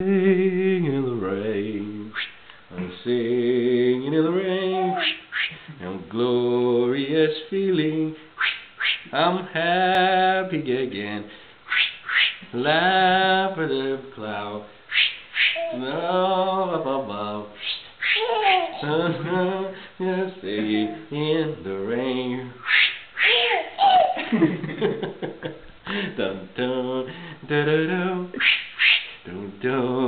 Singing in the rain, I'm singing in the rain, I'm glorious feeling, I'm happy again, laugh at the cloud, love up above, just singing in the rain. Dun dun da da dun dun dun.